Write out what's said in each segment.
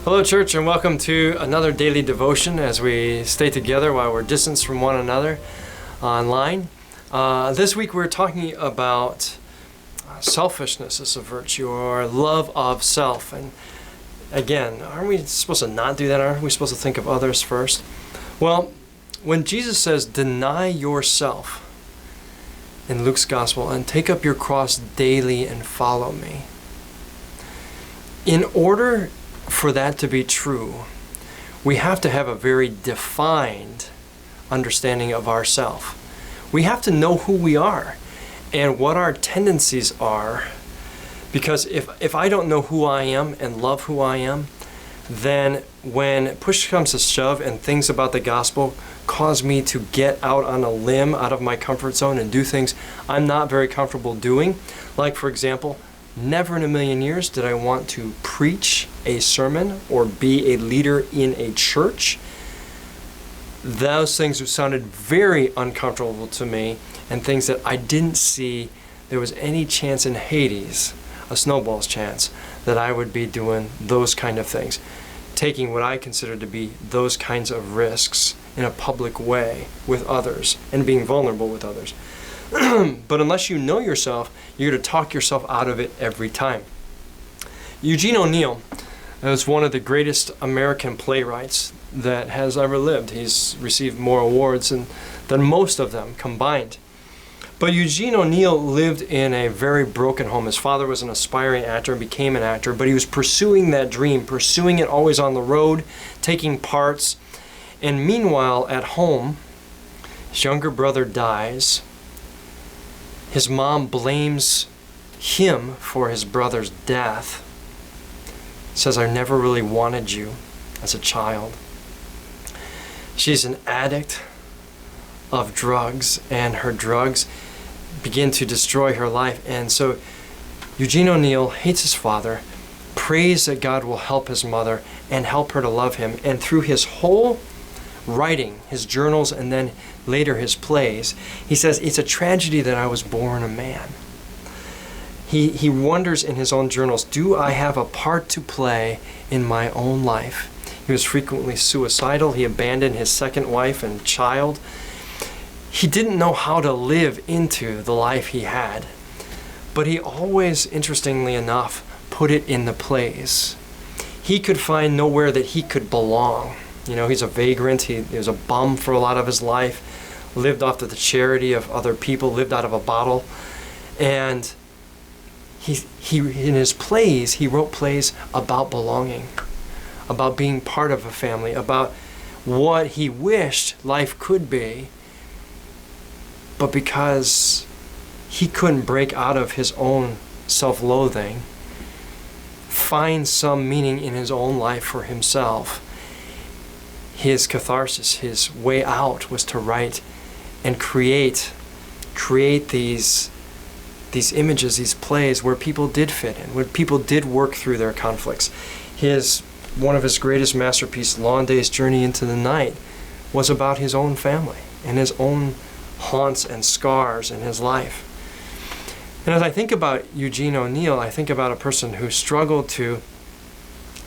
Hello, church, and welcome to another daily devotion as we stay together while we're distanced from one another online. This week we're talking about selfishness as a virtue, or love of self. And again, aren't we supposed to not do that? Aren't we supposed to think of others first? Well, when Jesus says, deny yourself in Luke's gospel and take up your cross daily and follow me, in order for that to be true, we have to have a very defined understanding of ourself. We have to know who we are and what our tendencies are, because if I don't know who I am and love who I am, then when push comes to shove and things about the gospel cause me to get out on a limb out of my comfort zone and do things I'm not very comfortable doing, like for example, never in a million years did I want to preach a sermon or be a leader in a church. Those things sounded very uncomfortable to me, and things that I didn't see there was any chance in Hades, a snowball's chance, that I would be doing those kind of things, taking what I consider to be those kinds of risks in a public way with others and being vulnerable with others. But unless you know yourself, you're going to talk yourself out of it every time. Eugene O'Neill is one of the greatest American playwrights that has ever lived. He's received more awards than most of them combined. But Eugene O'Neill lived in a very broken home. His father was an aspiring actor and became an actor, but he was pursuing that dream, pursuing it always on the road, taking parts. And meanwhile, at home, his younger brother dies. His mom blames him for his brother's death. Says, I never really wanted you as a child. She's an addict of drugs, and her drugs begin to destroy her life. And so Eugene O'Neill hates his father, prays that God will help his mother and help her to love him. And through his whole writing, his journals, and then later his plays, he says, it's a tragedy that I was born a man. He wonders in his own journals, do I have a part to play in my own life? He was frequently suicidal. He abandoned his second wife and child. He didn't know how to live into the life he had. But he always, interestingly enough, put it in the plays. He could find nowhere that he could belong. You know, he's a vagrant. He was a bum for a lot of his life, lived off of the charity of other people, lived out of a bottle. And he in his plays, he wrote plays about belonging, about being part of a family, about what he wished life could be. But because he couldn't break out of his own self-loathing, find some meaning in his own life for himself, his catharsis, his way out was to write and create these images, these plays where people did fit in, where people did work through their conflicts. One of his greatest masterpieces, Long Day's Journey into the Night, was about his own family and his own haunts and scars in his life. And as I think about Eugene O'Neill, I think about a person who struggled to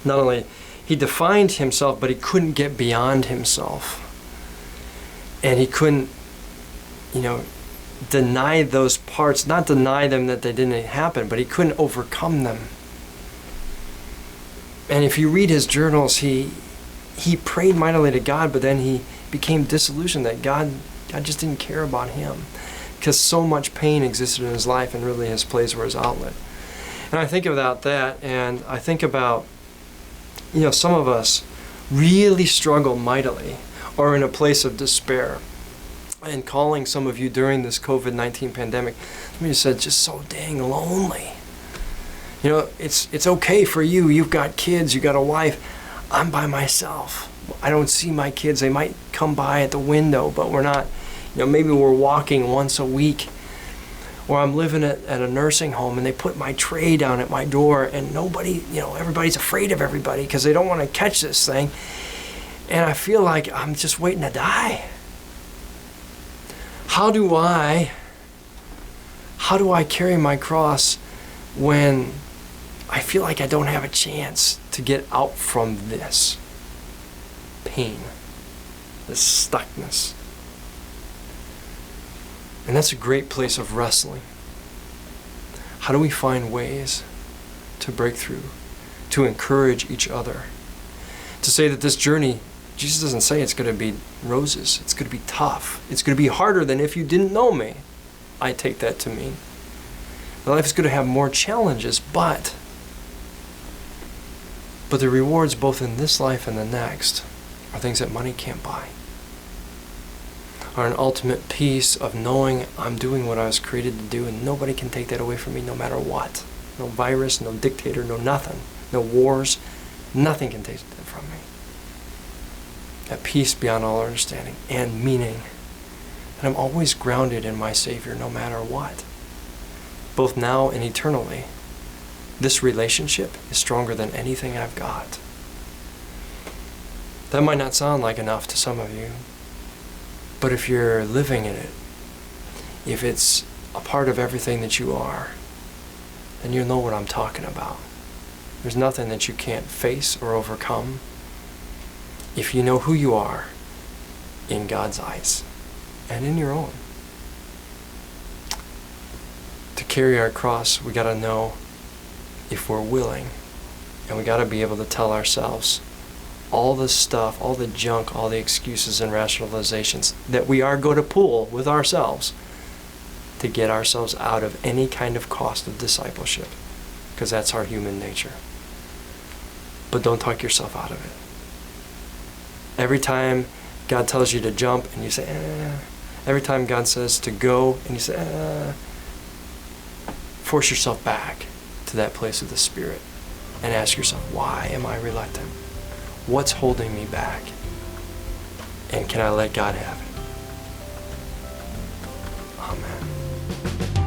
not only he defined himself, but he couldn't get beyond himself. And he couldn't, deny those parts, not deny them that they didn't happen, but he couldn't overcome them. And if you read his journals, he prayed mightily to God, but then he became disillusioned that God just didn't care about him, because so much pain existed in his life, and really his plays were his outlet. And I think about that, and I think about some of us really struggle mightily or in a place of despair. And calling some of you during this COVID-19 pandemic, some of you said, just so dang lonely. It's okay for you. You've got kids, you got a wife. I'm by myself. I don't see my kids. They might come by at the window, but we're not, maybe we're walking once a week. Or I'm living at a nursing home and they put my tray down at my door and nobody, everybody's afraid of everybody because they don't want to catch this thing. And I feel like I'm just waiting to die. How do I carry my cross when I feel like I don't have a chance to get out from this pain, this stuckness. And that's a great place of wrestling. How do we find ways to break through, to encourage each other, to say that this journey, Jesus doesn't say it's going to be roses. It's going to be tough. It's going to be harder than if you didn't know me. I take that to mean. Life is going to have more challenges, but the rewards both in this life and the next are things that money can't buy. Are an ultimate peace of knowing I'm doing what I was created to do, and nobody can take that away from me no matter what. No virus, no dictator, no nothing. No wars. Nothing can take that from me. That peace beyond all understanding and meaning. And I'm always grounded in my Savior no matter what. Both now and eternally. This relationship is stronger than anything I've got. That might not sound like enough to some of you, but if you're living in it, if it's a part of everything that you are, then you'll know what I'm talking about. There's nothing that you can't face or overcome if you know who you are in God's eyes and in your own. To carry our cross, we got to know if we're willing, and we got to be able to tell ourselves all the stuff, all the junk, all the excuses and rationalizations that we are going to pull with ourselves to get ourselves out of any kind of cost of discipleship, because that's our human nature. But don't talk yourself out of it. Every time God tells you to jump and you say, every time God says to go and you say, force yourself back to that place of the Spirit and ask yourself, why am I reluctant? What's holding me back? And can I let God have it? Amen.